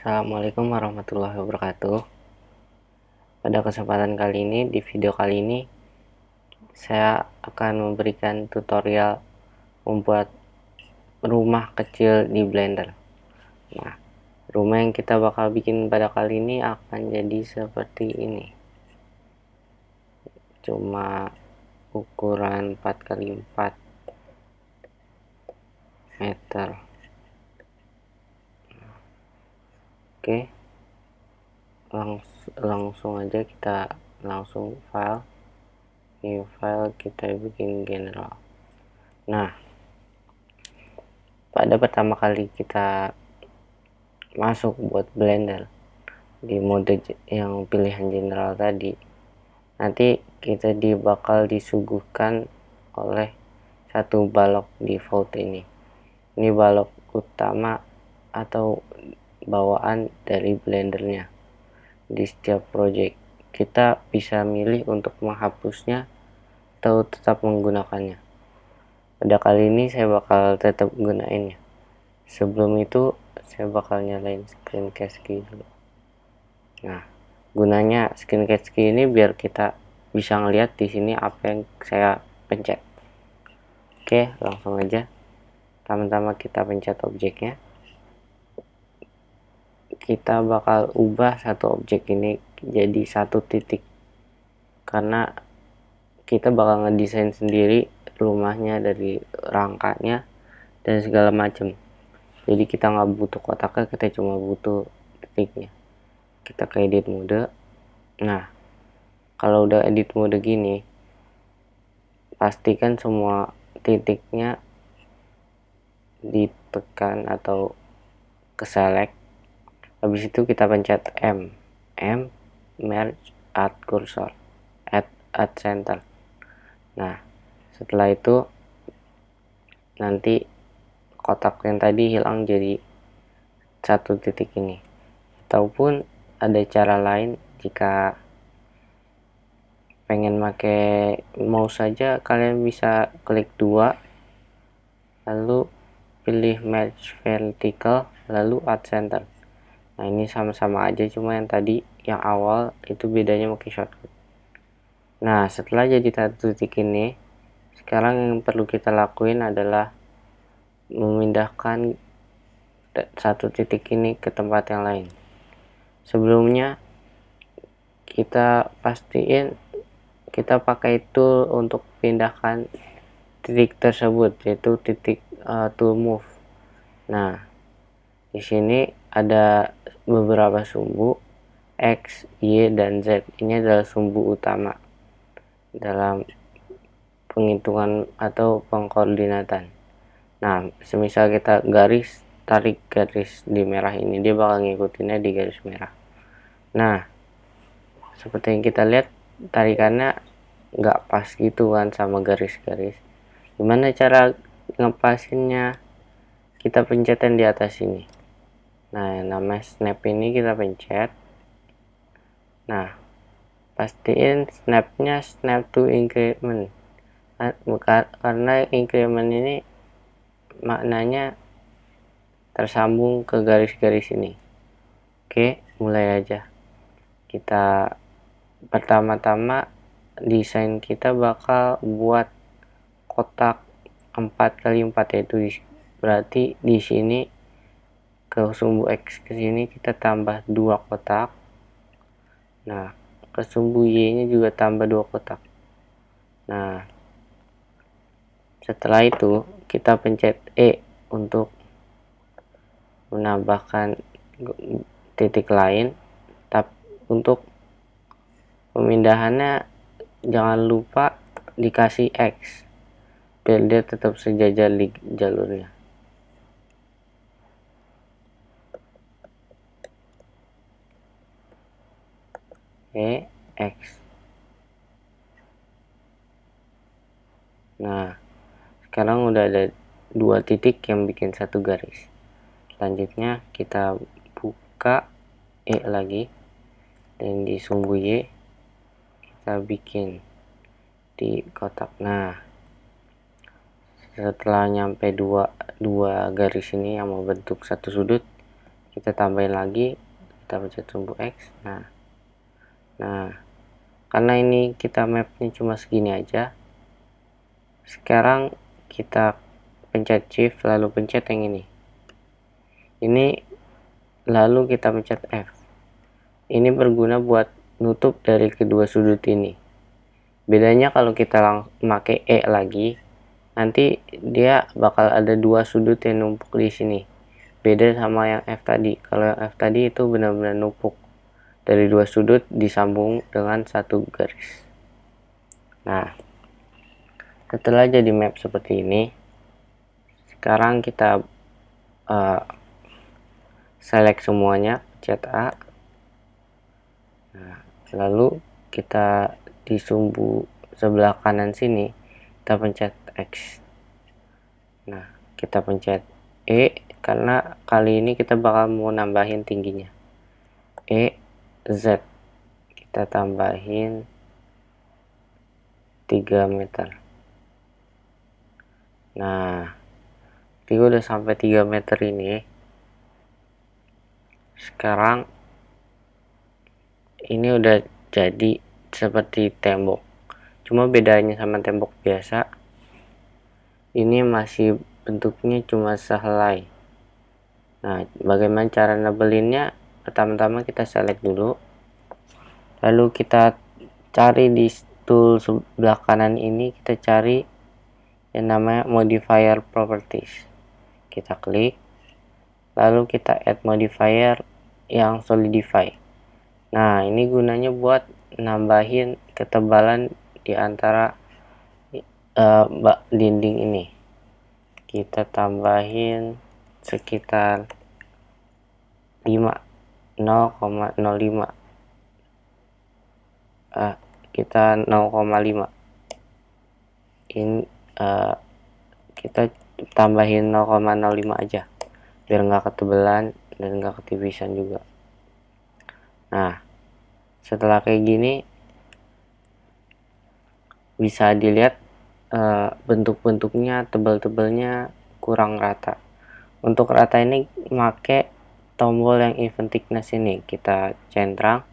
Assalamualaikum warahmatullahi wabarakatuh. Pada kesempatan kali ini, di video kali ini, saya akan memberikan tutorial membuat rumah kecil di Blender. Nah, rumah yang kita bakal bikin pada kali ini akan jadi seperti ini. Cuma ukuran 4x4 meter. Oke. Langsung aja kita file, new file, kita bikin general. Nah, pada pertama kali kita masuk buat Blender di mode yang pilihan general tadi, nanti kita bakal disuguhkan oleh satu balok default ini. Ini balok utama atau bawaan dari blendernya. Di setiap project kita bisa milih untuk menghapusnya atau tetap menggunakannya. Pada kali ini saya bakal tetap gunainnya. Sebelum itu saya bakal nyalain screencast key dulu. Nah, gunanya screencast key ini biar kita bisa ngelihat di sini apa yang saya pencet. Oke, langsung aja. Pertama-tama kita pencet objeknya. Kita bakal ubah satu objek ini jadi satu titik, karena kita bakal ngedesain sendiri rumahnya dari rangkanya dan segala macam. Jadi kita nggak butuh kotaknya, kita cuma butuh titiknya. Kita ke edit mode. Nah, kalau udah edit mode gini, pastikan semua titiknya ditekan atau ke select. Habis itu kita pencet M merge add cursor, add center. Nah, setelah itu nanti kotak yang tadi hilang jadi satu titik ini. Ataupun ada cara lain, jika pengen pakai mouse saja, kalian bisa klik 2 lalu pilih merge vertical lalu add center. Nah, ini sama-sama aja, cuma yang tadi yang awal itu bedanya pakai shortcut. Nah, setelah jadi satu titik ini, sekarang yang perlu kita lakuin adalah memindahkan satu titik ini ke tempat yang lain. Sebelumnya kita pastiin kita pakai tool untuk pindahkan titik tersebut, yaitu titik tool move. Nah, di sini ada beberapa sumbu X, Y, dan Z. Ini adalah sumbu utama dalam penghitungan atau pengkoordinatan. Nah, semisal kita tarik garis di merah ini, dia bakal ngikutinnya di garis merah. Nah, seperti yang kita lihat, tarikannya nggak pas gitu kan sama garis-garis. Gimana cara ngepasinnya? Kita pencetan di atas ini. Nah, namanya snap ini kita pencet. Nah, pastiin snapnya snap to increment, karena increment ini maknanya tersambung ke garis-garis ini. Oke, mulai aja. Kita pertama-tama desain kita bakal buat kotak 4x4, yaitu berarti di sini ke sumbu X ke sini kita tambah 2 kotak. Nah, ke sumbu Y nya juga tambah 2 kotak. Nah, setelah itu kita pencet E untuk menambahkan titik lain. Tapi untuk pemindahannya jangan lupa dikasih X biar dia tetap sejajar di jalurnya. X. Nah, sekarang udah ada 2 titik yang bikin satu garis. Selanjutnya kita buka E lagi, dan di sumbu Y kita bikin di kotak. Nah, setelah nyampe dua garis ini yang membentuk satu sudut, kita tambahin lagi, kita pencet sumbu X. Nah karena ini kita mapnya cuma segini aja, sekarang kita pencet shift lalu pencet yang ini lalu kita pencet F. Ini berguna buat nutup dari kedua sudut ini. Bedanya kalau kita pakai E lagi, nanti dia bakal ada dua sudut yang numpuk di sini. Beda sama yang F tadi. Kalau yang F tadi itu benar-benar numpuk dari dua sudut disambung dengan satu garis. Nah, setelah jadi map seperti ini, sekarang kita select semuanya, pencet A. Nah, lalu kita di sumbu sebelah kanan sini kita pencet X. Nah, kita pencet E karena kali ini kita bakal mau nambahin tingginya. E, Z. Kita tambahin 3 meter. Nah, ketika udah sampai 3 meter ini, sekarang ini udah jadi seperti tembok. Cuma bedanya sama tembok biasa, ini masih bentuknya cuma sehelai. Nah, bagaimana cara nebelinnya? Pertama-tama kita select dulu, lalu kita cari di tool sebelah kanan ini, kita cari yang namanya modifier properties. Kita klik, lalu kita add modifier yang solidify. Nah, ini gunanya buat nambahin ketebalan di antara dinding ini. Kita tambahin sekitar 0,05. Kita 0,5. Ini kita tambahin 0,05 aja biar nggak ketebalan dan nggak ketipisan juga. Nah, setelah kayak gini bisa dilihat bentuk-bentuknya, tebal-tebalnya kurang rata. Untuk rata ini pakai tombol yang even thickness ini, kita centang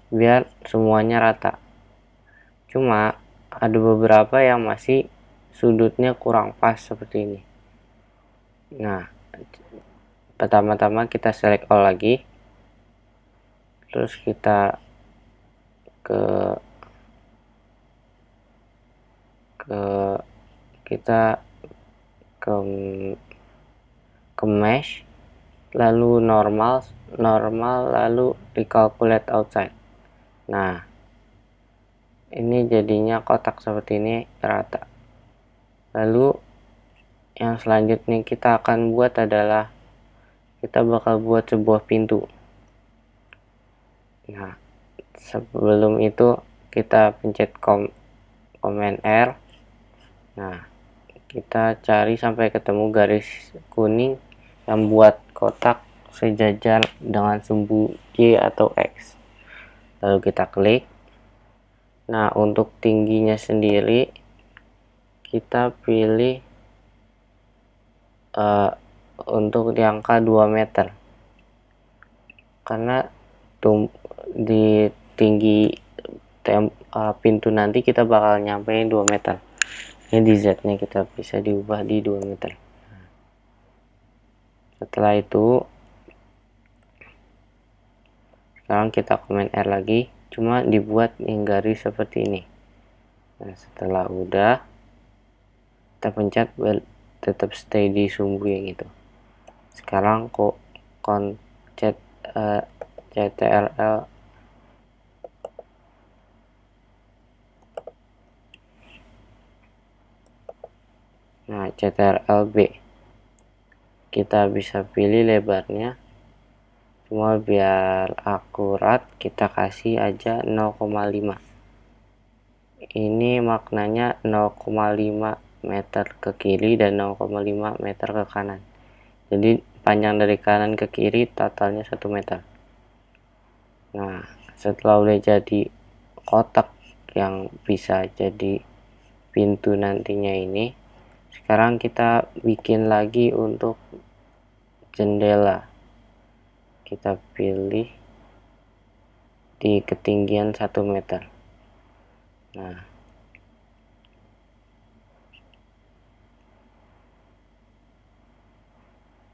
biar semuanya rata. Cuma ada beberapa yang masih sudutnya kurang pas seperti ini. Nah, pertama-tama kita select all lagi, terus kita ke mesh, lalu normal lalu recalculate outside. Nah, ini jadinya kotak seperti ini, rata. Lalu yang selanjutnya kita akan buat adalah kita bakal buat sebuah pintu. Nah, sebelum itu kita pencet Command R. Nah, kita cari sampai ketemu garis kuning yang buat kotak sejajar dengan sumbu Y atau X. Lalu kita klik. Nah, untuk tingginya sendiri kita pilih untuk di angka 2 meter. Karena di tinggi pintu nanti kita bakal nyampein 2 meter. Ini di Z nya kita bisa diubah di 2 meter. Setelah itu sekarang kita Command R lagi, cuma dibuat yang garis seperti ini. Nah, setelah udah kita pencet tetap stay di sumbu yang itu. Sekarang kok CTRL CTRL B, kita bisa pilih lebarnya, cuma biar akurat kita kasih aja 0,5. Ini maknanya 0,5 meter ke kiri dan 0,5 meter ke kanan. Jadi panjang dari kanan ke kiri totalnya 1 meter. Nah, setelah udah jadi kotak yang bisa jadi pintu nantinya ini, sekarang kita bikin lagi untuk jendela. kita pilih di ketinggian 1 meter. Nah,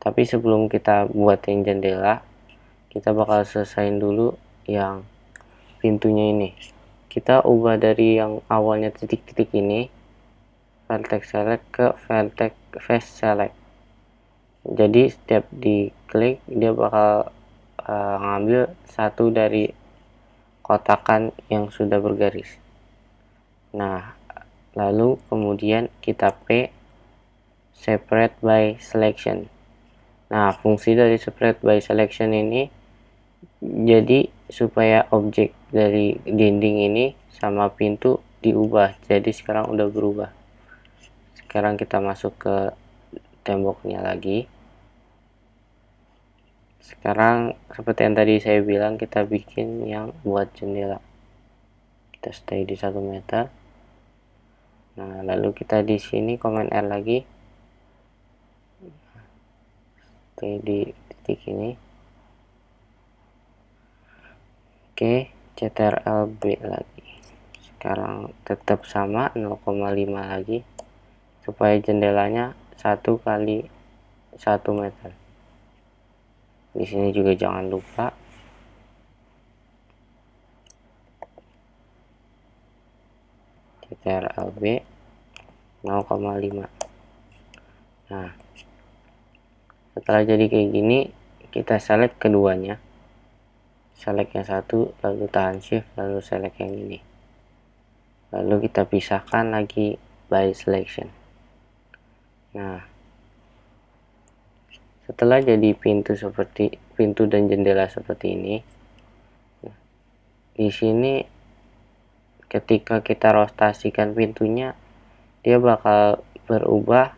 tapi sebelum kita buat yang jendela, kita bakal selesain dulu yang pintunya ini. Kita ubah dari yang awalnya titik-titik ini, vertex select, ke vertex face select. Jadi setiap diklik dia bakal ngambil satu dari kotakan yang sudah bergaris. Nah, lalu kemudian kita P separate by selection. Nah, fungsi dari separate by selection ini jadi supaya objek dari dinding ini sama pintu diubah. Jadi sekarang udah berubah. Sekarang kita masuk ke temboknya lagi. Sekarang seperti yang tadi saya bilang, kita bikin yang buat jendela. Kita stay di 1 meter. Nah, lalu kita di sini Command R lagi. Stay di titik ini. Oke, CTRL B lagi. Sekarang tetap sama 0,5 lagi supaya jendelanya 1 kali 1 meter. Di sini juga jangan lupa CTRL B 0,5. Nah, setelah jadi kayak gini, kita select keduanya, select yang satu, lalu tahan shift, lalu select yang ini, lalu kita pisahkan lagi by selection. Nah, setelah jadi pintu dan jendela seperti ini, di sini ketika kita rotasikan pintunya, dia bakal berubah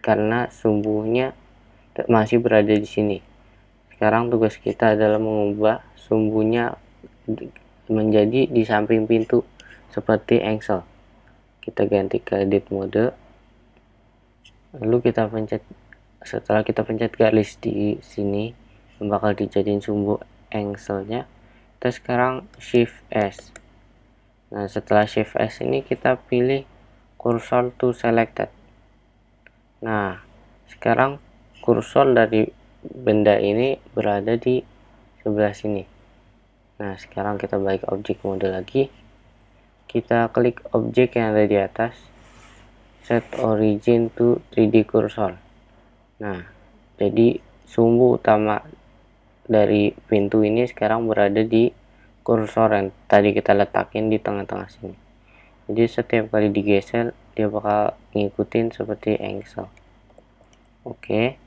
karena sumbunya masih berada di sini. Sekarang tugas kita adalah mengubah sumbunya menjadi di samping pintu seperti engsel. Kita ganti ke edit mode, lalu kita pencet. Setelah kita pencet garis di sini yang bakal dijadiin sumbu engselnya, kita sekarang shift S. Nah, setelah shift S ini kita pilih cursor to selected. Nah, sekarang kursor dari benda ini berada di sebelah sini. Nah, sekarang kita balik objek mode lagi. Kita klik objek yang ada di atas, set origin to 3D cursor. Nah, jadi sumbu utama dari pintu ini sekarang berada di kursor yang tadi kita letakin di tengah-tengah sini. Jadi setiap kali digeser dia bakal ngikutin seperti engsel. Oke.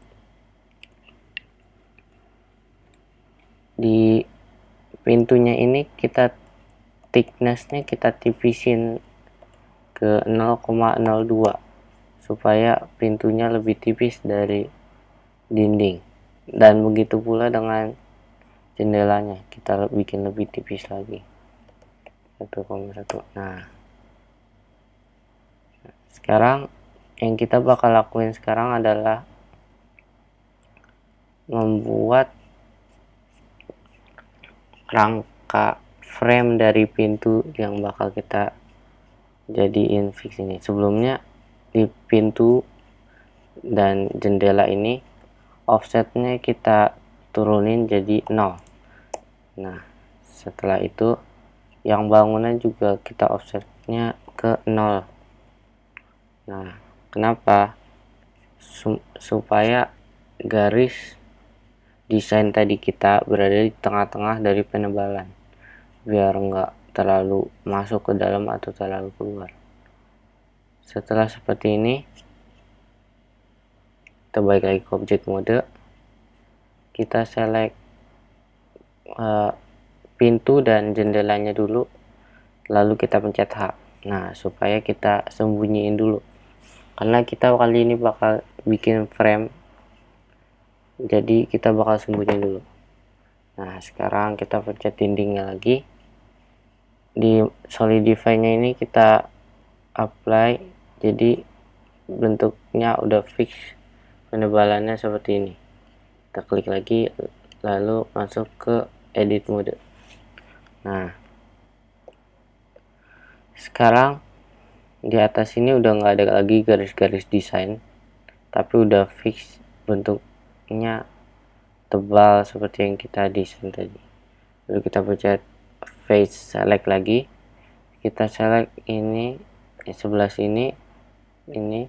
Di pintunya ini kita thicknessnya kita tipisin ke 0,02 supaya pintunya lebih tipis dari dinding, dan begitu pula dengan jendelanya kita bikin lebih tipis lagi 1,1. Nah, sekarang yang kita bakal lakuin sekarang adalah membuat rangka frame dari pintu yang bakal kita jadiin fix ini. Sebelumnya di pintu dan jendela ini offsetnya kita turunin jadi 0. Nah, setelah itu yang bangunan juga kita offsetnya ke 0. Nah, kenapa? Supaya garis desain tadi kita berada di tengah-tengah dari penebalan, biar enggak terlalu masuk ke dalam atau terlalu keluar. Setelah seperti ini, kita balik lagi ke objek mode, kita select pintu dan jendelanya dulu, lalu kita pencet H. Nah, supaya kita sembunyiin dulu, karena kita kali ini bakal bikin frame, jadi kita bakal sembunyiin dulu. Nah, sekarang kita pencet dindingnya lagi. Di solidify nya ini kita apply, jadi bentuknya udah fix, penebalannya seperti ini. Kita klik lagi, lalu masuk ke edit mode. Nah, sekarang di atas ini udah nggak ada lagi garis-garis desain, tapi udah fix bentuknya tebal seperti yang kita desain tadi. Lalu kita pencet face select lagi, kita select ini sebelah sini, ini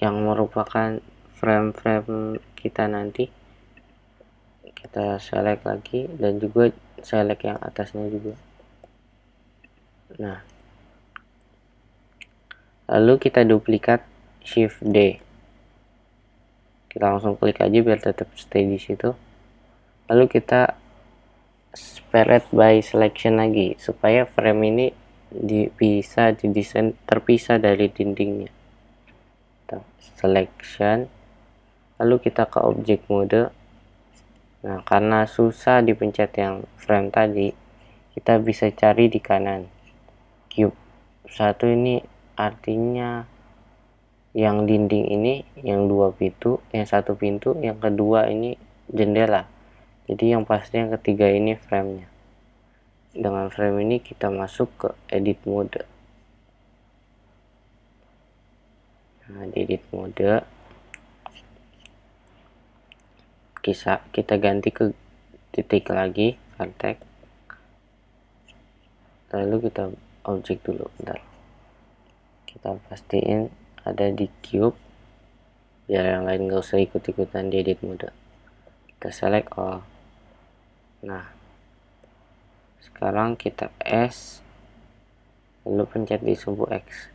yang merupakan frame-frame kita nanti. Kita select lagi dan juga select yang atasnya juga. Nah, lalu kita duplikat shift D, kita langsung klik aja biar tetap stay di situ. Lalu kita separate by selection lagi supaya frame ini bisa didesain terpisah dari dindingnya. Kita selection, lalu kita ke object mode. Nah, karena susah dipencet yang frame tadi, kita bisa cari di kanan cube 1. Ini artinya yang dinding ini yang 2 pintu, yang 1 pintu, yang kedua ini jendela. Jadi yang pasti yang ketiga ini framenya. Dengan frame ini kita masuk ke edit mode. Nah, di edit mode kita ganti ke titik lagi, vertex. Lalu kita objek dulu, bentar. Kita pastiin ada di cube biar yang lain nggak usah ikut-ikutan di edit mode. Kita select all. Nah, sekarang kita S, lalu pencet di sumbu X.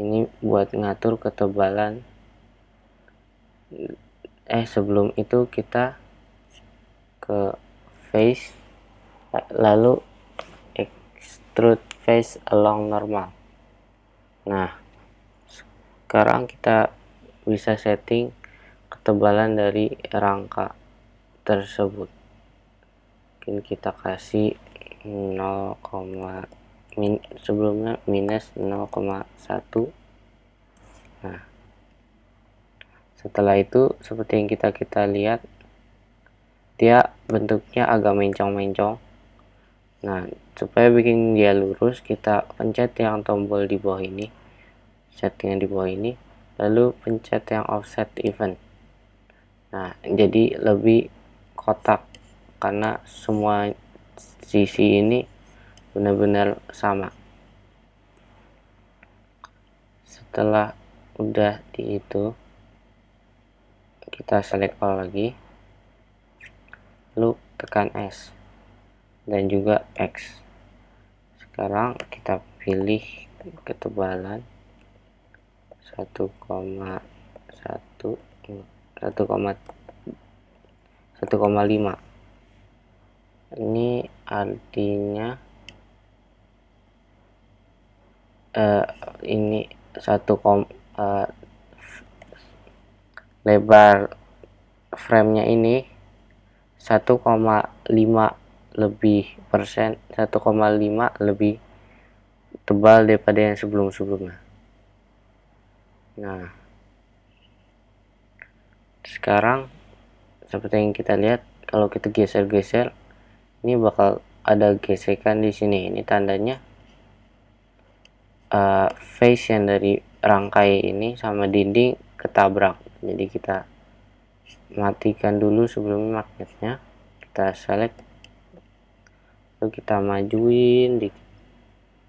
Ini buat ngatur ketebalan. Sebelum itu kita ke face, lalu extrude face along normal. Nah, sekarang kita bisa setting ketebalan dari rangka tersebut. Mungkin kita kasih 0, sebelumnya minus 0,1. Nah, setelah itu seperti yang kita lihat, dia bentuknya agak mencong-mencong. Nah, supaya bikin dia lurus, kita pencet yang tombol di bawah ini, settingan di bawah ini, lalu pencet yang offset even. Nah, jadi lebih kotak karena semua sisi ini benar-benar sama. Setelah udah di itu, kita select all lagi, lalu tekan S dan juga X. Sekarang kita pilih ketebalan 1,5. Ini artinya ini lebar framenya ini 1,5 lebih tebal daripada yang sebelum-sebelumnya. Nah, sekarang seperti yang kita lihat, kalau kita geser-geser, ini bakal ada gesekan di sini. Ini tandanya face yang dari rangkai ini sama dinding ketabrak. Jadi kita matikan dulu sebelum magnetnya, kita select, lalu kita majuin dikit.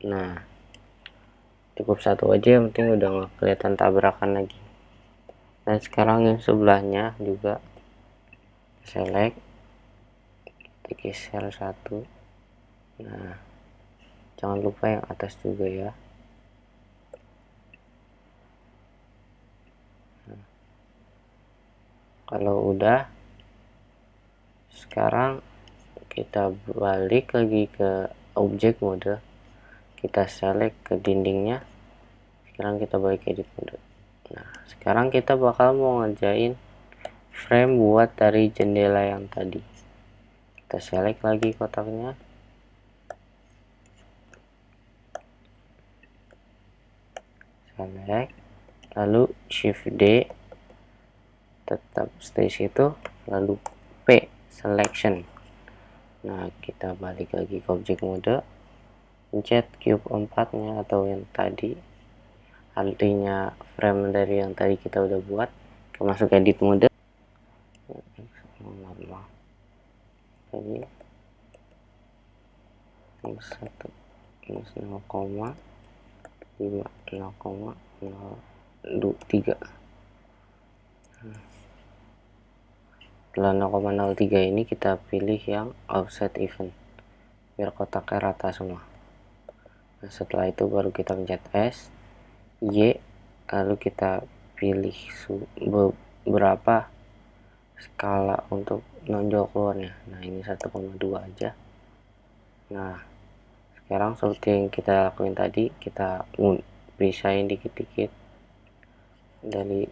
Nah, cukup satu aja, yang penting udah nggak kelihatan tabrakan lagi. Dan sekarang yang sebelahnya juga select, kita geser 1. Nah, jangan lupa yang atas juga ya. Kalau udah, sekarang kita balik lagi ke object mode, kita select ke dindingnya. Sekarang kita balik ke edit mode. Nah, sekarang kita bakal mau ngerjain frame buat dari jendela yang tadi. Kita select lagi kotaknya, select, lalu shift D, tetap stay situ, lalu P selection. Nah, kita balik lagi ke objek mode, pencet cube 4 nya atau yang tadi, artinya frame dari yang tadi kita udah buat. Kita masuk edit mode, normal tadi minus 1 minus 0,5 0,03. Setelah 0,03 ini kita pilih yang offset even biar kotaknya rata semua. Nah, setelah itu baru kita pencet S, Y, lalu kita pilih beberapa skala untuk nonjol keluarnya. Nah, ini 1,2 aja. Nah, sekarang seperti yang kita lakuin tadi, kita pisahin dikit-dikit dari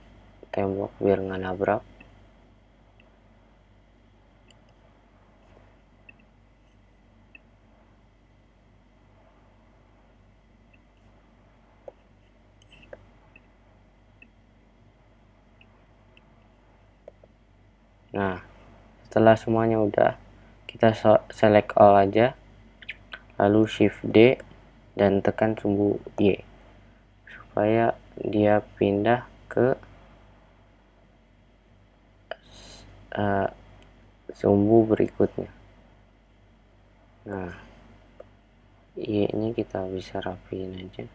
tembok biar nggak nabrak. Nah, setelah semuanya udah, kita select all aja, lalu shift D dan tekan sumbu Y supaya dia pindah ke sumbu berikutnya. Nah, Y nya kita bisa rapiin aja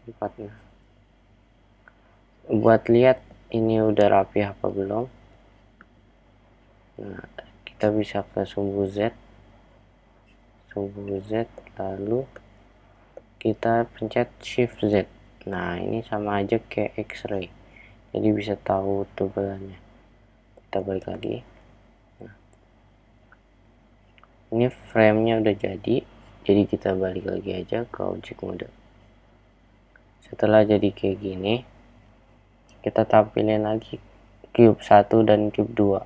tempatnya buat lihat ini udah rapi apa belum. Nah, kita bisa ke sumbu Z, lalu kita pencet shift Z. Nah, ini sama aja kayak X-ray, jadi bisa tahu tebalannya. Kita balik lagi. Nah, ini framenya udah jadi kita balik lagi aja ke objek mode. Setelah jadi kayak gini, kita tampilin lagi cube 1 dan cube 2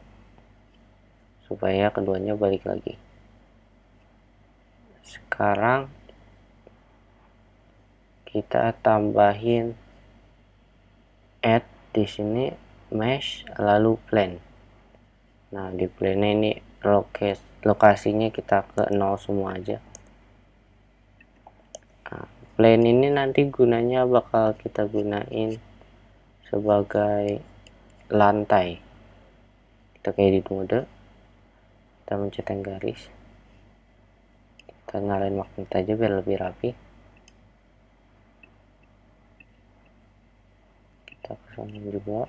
supaya keduanya balik lagi. Sekarang kita tambahin add di sini mesh lalu plane. Nah, di plane ini lokasinya kita ke 0 semua aja. Nah, plane ini nanti gunanya bakal kita gunain sebagai lantai. Kita ke edit mode, kita mencet yang garis, kita nyalain magnet aja biar lebih rapi. Kita pasangin juga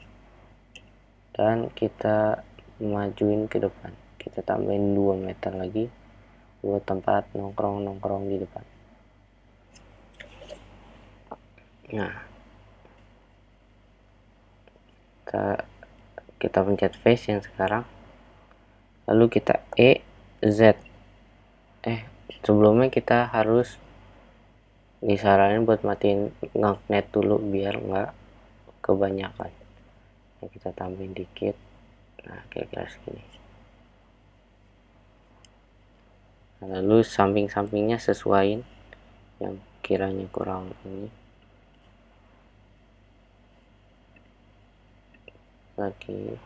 dan kita majuin ke depan, kita tambahin 2 meter lagi buat tempat nongkrong di depan. Nah, kita pencet face yang sekarang, lalu kita Z. Sebelumnya kita harus disaranin buat matiin magnet dulu biar nggak kebanyakan. Nah, kita tambahin dikit, nah kira-kira segini. Nah, lalu samping-sampingnya sesuaiin yang kiranya kurang ini lagi.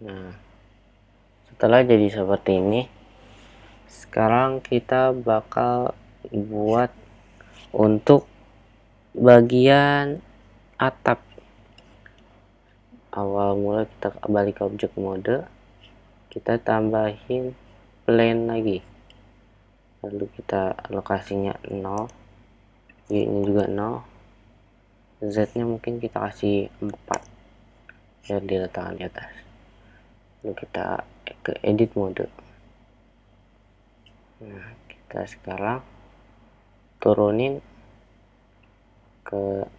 Nah, setelah jadi seperti ini, sekarang kita bakal buat untuk bagian atap. Awal mula kita balik ke objek mode, kita tambahin plane lagi, lalu kita lokasinya 0, Y nya juga 0, Z nya mungkin kita kasih 4 biar diletakkan di atas. Lalu kita ke edit mode. Nah, kita sekarang turunin ke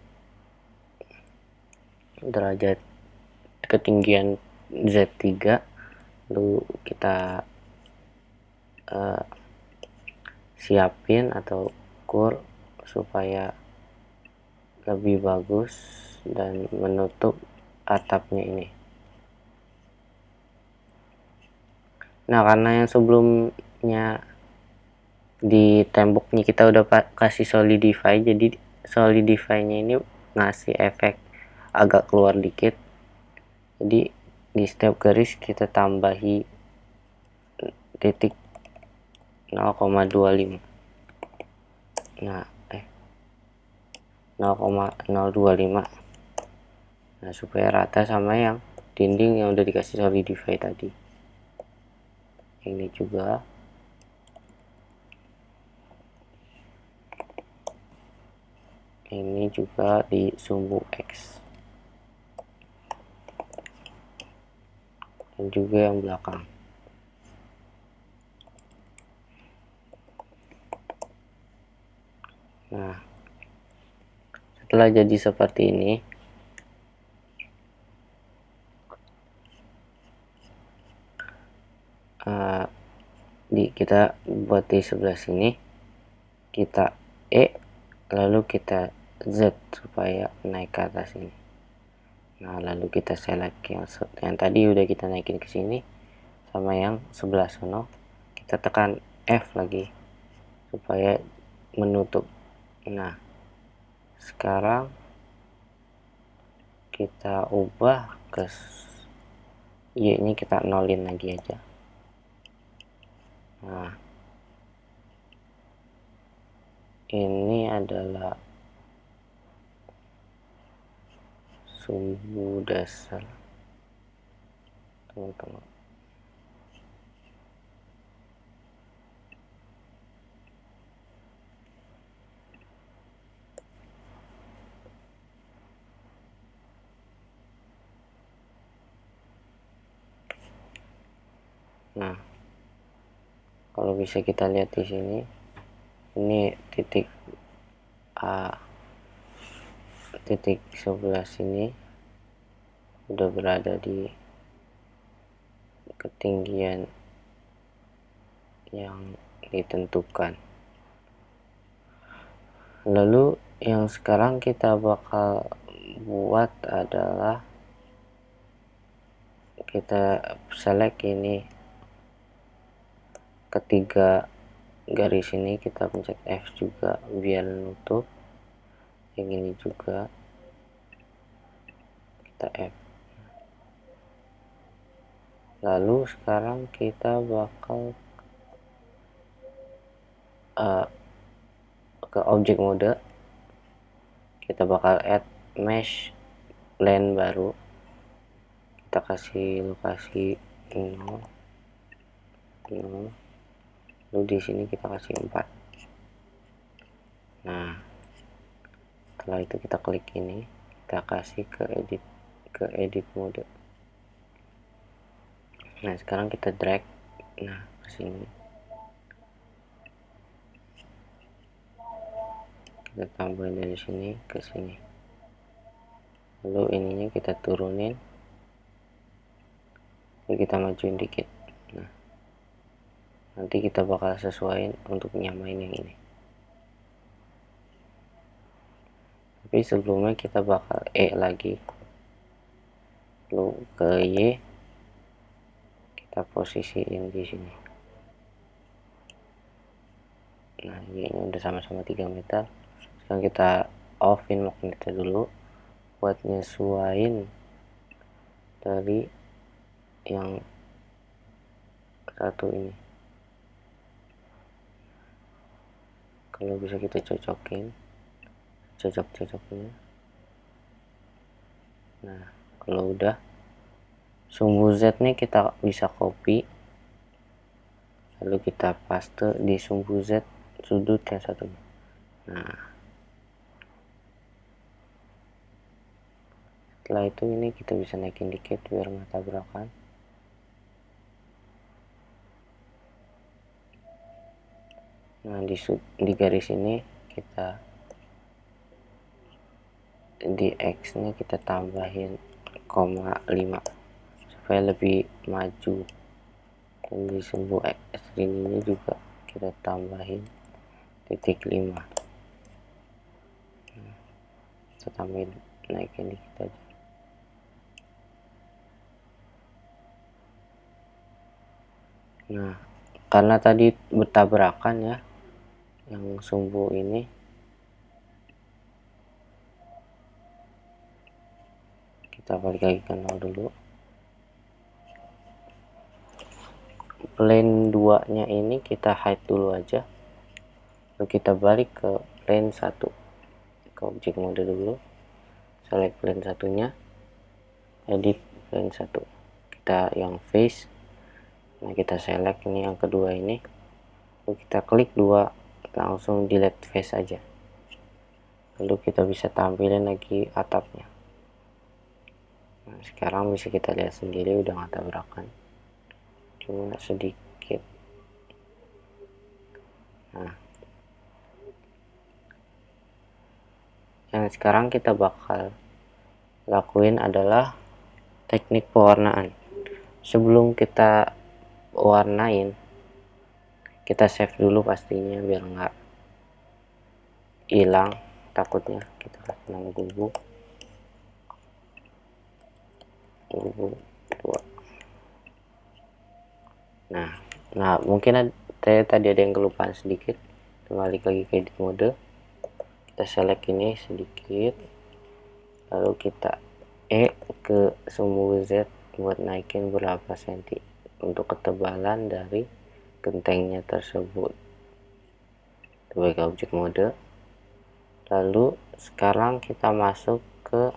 derajat ketinggian Z3, lalu kita siapin atau ukur supaya lebih bagus dan menutup atapnya ini. Nah, karena yang sebelumnya di temboknya kita udah kasih solidify, jadi solidify nya ini ngasih efek agak keluar dikit, jadi di setiap garis kita tambahi titik 0,25. Nah 0,025. Nah, supaya rata sama yang dinding yang udah dikasih solidify tadi. Ini juga di sumbu X, dan juga yang belakang. Nah, setelah jadi seperti ini, kita buat di sebelah sini, kita lalu kita Z supaya naik ke atas ini. Nah, lalu kita select yang tadi udah kita naikin ke sini, sama yang sebelah sono kita tekan F lagi supaya menutup. Nah, sekarang kita ubah ke Y ini, kita nolin lagi aja. Nah, ini adalah sumbu dasar, teman-teman. Nah, kalau bisa kita lihat di sini, ini titik A, titik sebelah sini udah berada di ketinggian yang ditentukan. Lalu yang sekarang kita bakal buat adalah kita select ini ketiga garis ini, kita pencet F juga biar nutup. Yang ini juga kita F. Lalu sekarang kita bakal ke object mode, kita bakal add mesh plane baru, kita kasih lokasi 0, 0, lalu di sini kita kasih 4. Nah, setelah itu kita klik ini, kita kasih ke edit mode. Nah, sekarang kita drag ke sini, kita tambahin dari sini ke sini, lalu ininya kita turunin, lalu kita majuin dikit. Nah, nanti kita bakal sesuaiin untuk nyamain yang ini, tapi sebelumnya kita bakal lagi, lalu ke Y kita posisiin di sini. Nah, Y nya udah sama-sama 3 meter. Sekarang kita offin magnetnya dulu buat nyesuaiin dari yang satu ini. Kalau bisa kita cocoknya. Nah, kalau udah, sumbu Z nih kita bisa copy, lalu kita paste di sumbu Z sudut yang satunya. Nah, setelah itu ini kita bisa naikin dikit biar nggak tabrakan. Nah, di garis ini kita di X nya kita tambahin 0,5 supaya lebih maju, dan di sumbu X ini juga kita tambahin titik 5. Kita tambahin, naikin dikit aja. Nah, karena tadi bertabrakan ya yang sumbu ini, kita balik lagi ke nol dulu. Plane 2 nya ini kita hide dulu aja, lalu kita balik ke plane 1, ke objek mode dulu, select plane satunya, edit plane 1, kita yang face. Nah, kita select ini yang kedua ini, lalu kita klik 2, langsung delete face aja, lalu kita bisa tampilin lagi atapnya. Nah, sekarang bisa kita lihat sendiri udah nggak tabrakan, cuma sedikit. Nah, yang sekarang kita bakal lakuin adalah teknik pewarnaan. Sebelum kita warnain, kita save dulu pastinya biar nggak hilang, takutnya kita kasih nama gubuk 2. Nah mungkin tadi ada yang kelupaan sedikit, balik lagi ke edit mode, kita select ini sedikit, lalu kita ke sumbu Z buat naikin berapa senti untuk ketebalan dari gentengnya tersebut. Coba ke objek mode, lalu sekarang kita masuk ke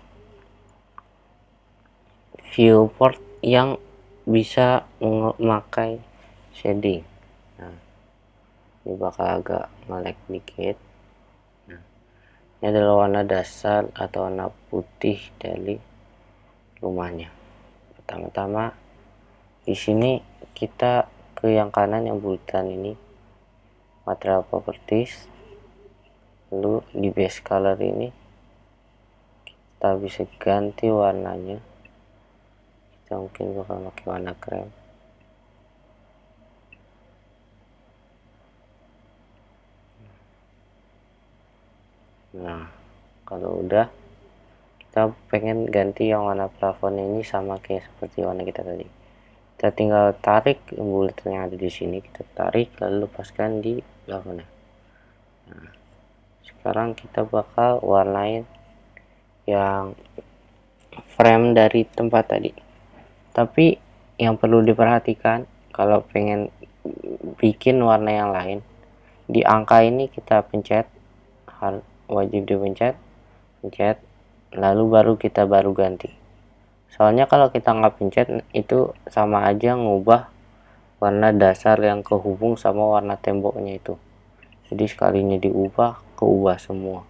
viewport yang bisa memakai shading. Nah, ini bakal agak nge-lag dikit. Nah, ini adalah warna dasar atau warna putih dari rumahnya. Pertama-tama di sini kita ke yang kanan yang bulatan ini, material properties, lalu di base color ini kita bisa ganti warnanya, kita mungkin bakal pakai warna krem. Nah, kalau udah, kita pengen ganti yang warna plafon ini sama kayak seperti warna kita tadi, kita tinggal tarik bulatan yang ada di sini, kita tarik lalu lepaskan di plafonnya. Nah, sekarang kita bakal warnain yang frame dari tempat tadi. Tapi yang perlu diperhatikan kalau pengen bikin warna yang lain, di angka ini kita pencet, wajib dipencet, lalu baru kita ganti. Soalnya kalau kita nggak pencet itu sama aja ngubah warna dasar yang kehubung sama warna temboknya itu. Jadi sekalinya diubah, keubah semua.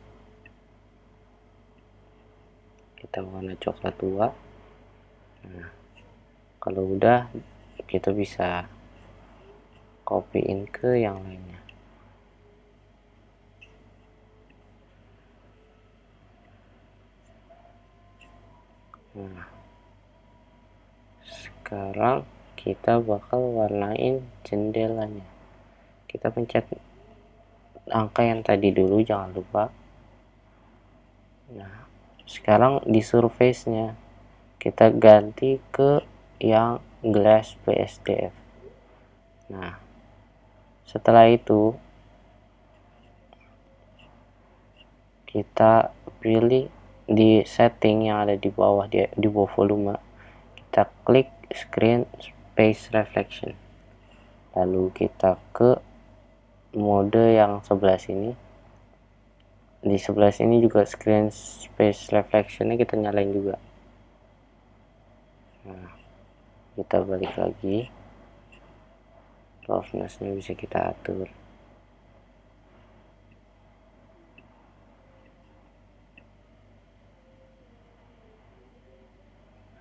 Kita warna coklat 2. Nah, kalau udah kita bisa copyin ke yang lainnya. Nah, sekarang kita bakal warnain jendelanya. Kita pencet angka yang tadi dulu, jangan lupa. Nah, sekarang di surface-nya kita ganti ke yang glass PSDF. Nah, setelah itu kita pilih di setting yang ada di bawah volume, kita klik screen space reflection, lalu kita ke mode yang sebelah sini. Di sebelah sini juga screen space reflectionnya kita nyalain juga. Nah, kita balik lagi, roughness-nya bisa kita atur.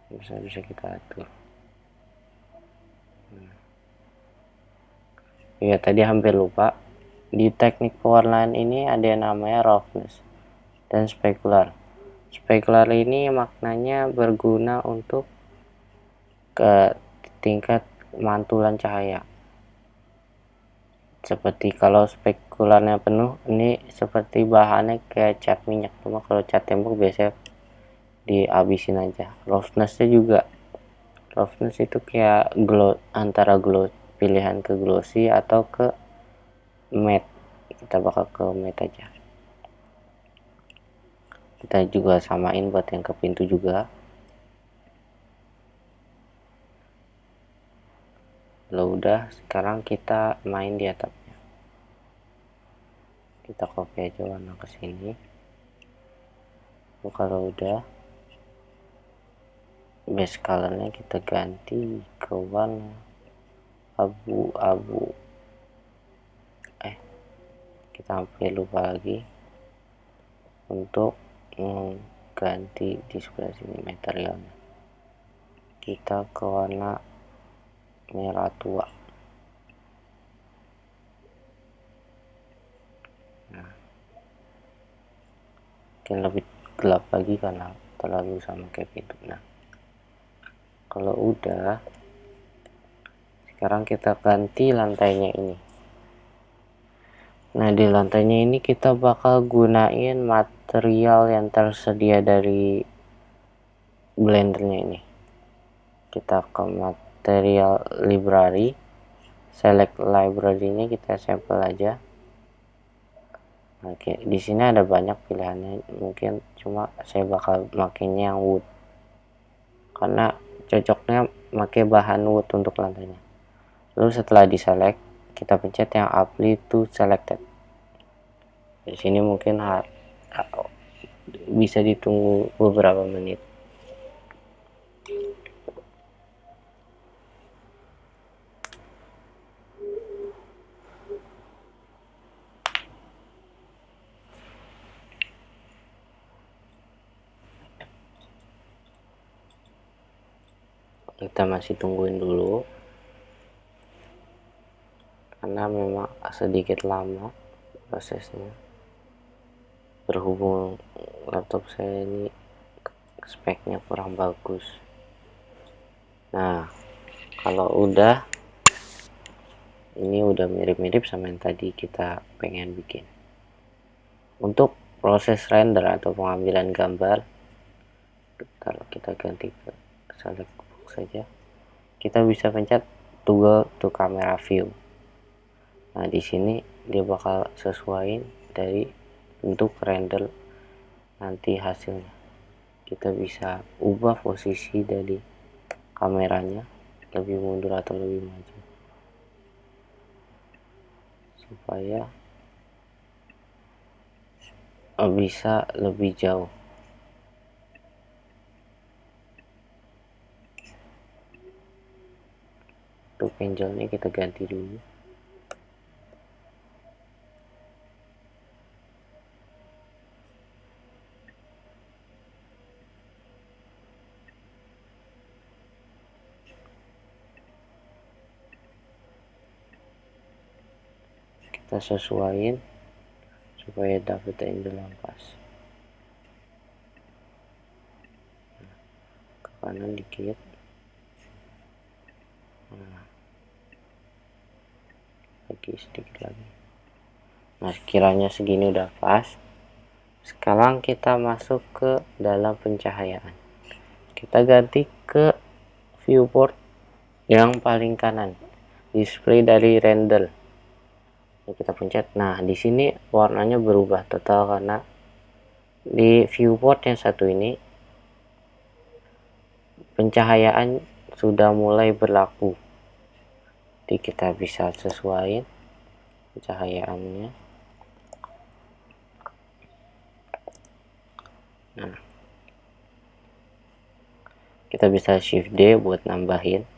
Bisa kita atur. Ya, tadi hampir lupa, di teknik pewarnaan ini ada yang namanya roughness dan specular. Specular ini maknanya berguna untuk ke tingkat mantulan cahaya. Seperti kalau spekularnya penuh, ini seperti bahannya kayak cat minyak, cuma kalau cat tembok biasanya dihabisin aja. Roughness-nya juga, roughness itu kayak glow, antara glow pilihan ke glossy atau ke matte. Kita bakal ke matte aja. Kita juga samain buat yang ke pintu juga. Kalau udah, sekarang kita main di atapnya. Kita copy aja warna ke sini. Kalau udah, base colornya kita ganti ke warna abu-abu. Kita hampir lupa lagi untuk mengganti di sebelah sini materialnya. Kita ke warna merah tua. Nah, mungkin lebih gelap lagi karena terlalu sama kayak pintu. Nah, kalau udah, sekarang kita ganti lantainya ini. Nah, di lantainya ini kita bakal gunain material yang tersedia dari blendernya ini. Kita ke material library, select library-nya, kita sampel aja. Oke, di sini ada banyak pilihannya, mungkin cuma saya bakal makainya yang wood karena cocoknya pakai bahan wood untuk lantainya. Lalu setelah diselect, kita pencet yang apply to selected. Di sini mungkin bisa ditunggu beberapa menit. Kita masih tungguin dulu karena memang sedikit lama prosesnya, berhubung laptop saya ini speknya kurang bagus. Nah, kalau udah, ini udah mirip-mirip sama yang tadi kita pengen bikin. Untuk proses render atau pengambilan gambar, kalau kita ganti ke select box saja, kita bisa pencet toggle to camera view. Nah, di sini dia bakal sesuaiin dari bentuk render nanti hasilnya. Kita bisa ubah posisi dari kameranya, lebih mundur atau lebih maju, supaya bisa lebih jauh. Untuk penjelnya kita ganti dulu. Kita sesuaiin supaya dapat angle yang pas. Ke kanan dikit. Nah, lagi sedikit lagi. Nah, sekiranya segini udah pas, sekarang kita masuk ke dalam pencahayaan. Kita ganti ke viewport yang paling kanan, display dari render. Kita pencet. Nah, di sini warnanya berubah total karena di viewport yang satu ini pencahayaan sudah mulai berlaku. Jadi kita bisa sesuaiin pencahayaannya. Nah, kita bisa shift D buat nambahin.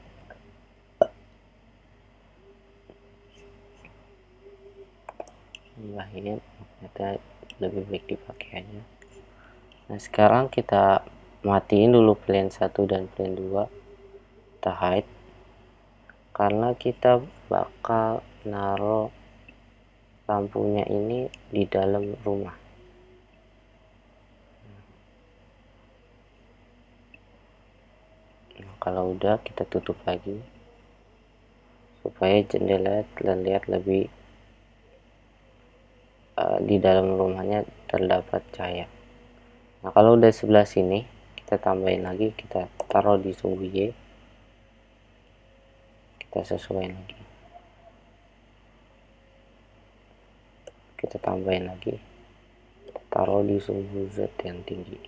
Ternyata lebih baik dipakai aja. Nah, sekarang kita matiin dulu plane 1 dan plane 2, kita hide karena kita bakal naruh lampunya ini di dalam rumah. Nah, kalau udah, kita tutup lagi supaya jendela terlihat lebih di dalam rumahnya terdapat cahaya. Nah, kalau udah sebelah sini, kita tambahin lagi, kita taruh di sumbu Y, kita sesuaikan lagi. kita tambahin lagi, taruh di suhu Z yang tinggi.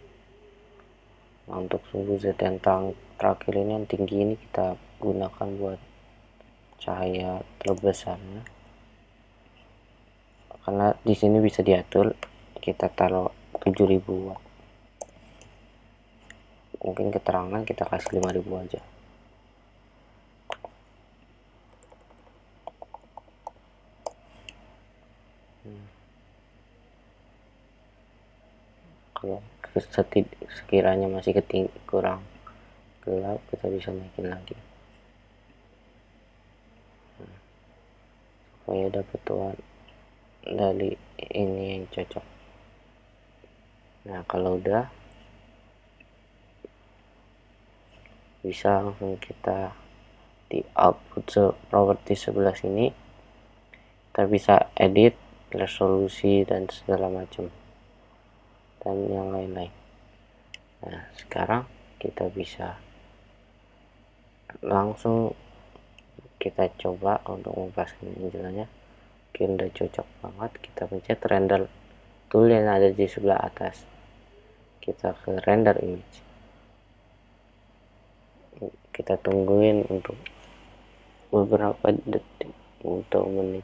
Nah, untuk suhu Z yang terakhir ini yang tinggi ini kita gunakan buat cahaya terbesarnya, karena di sini bisa diatur. Kita taruh 7000 watt. Mungkin keterangan kita kasih 5000 aja. Kalau sekiranya masih kurang gelap, kita bisa naikin lagi supaya dapat tuan dari ini yang cocok. Nah, kalau udah, bisa langsung kita di output properti sebelah sini, kita bisa edit resolusi dan segala macam dan yang lain-lain. Nah, sekarang kita bisa langsung kita coba untuk membahaskan jalannya. Oke, udah cocok banget. Kita pencet render tool yang ada di sebelah atas, kita ke render image, kita tungguin untuk beberapa detik atau menit.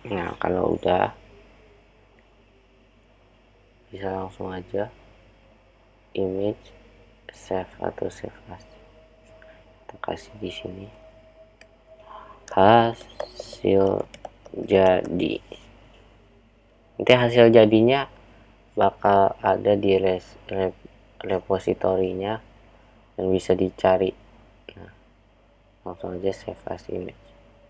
Nah, kalau udah, bisa langsung aja image save atau save as. Kita kasih di sini hasil jadi. Nanti hasil jadinya bakal ada di repositorinya dan bisa dicari. Nah, langsung aja save as image.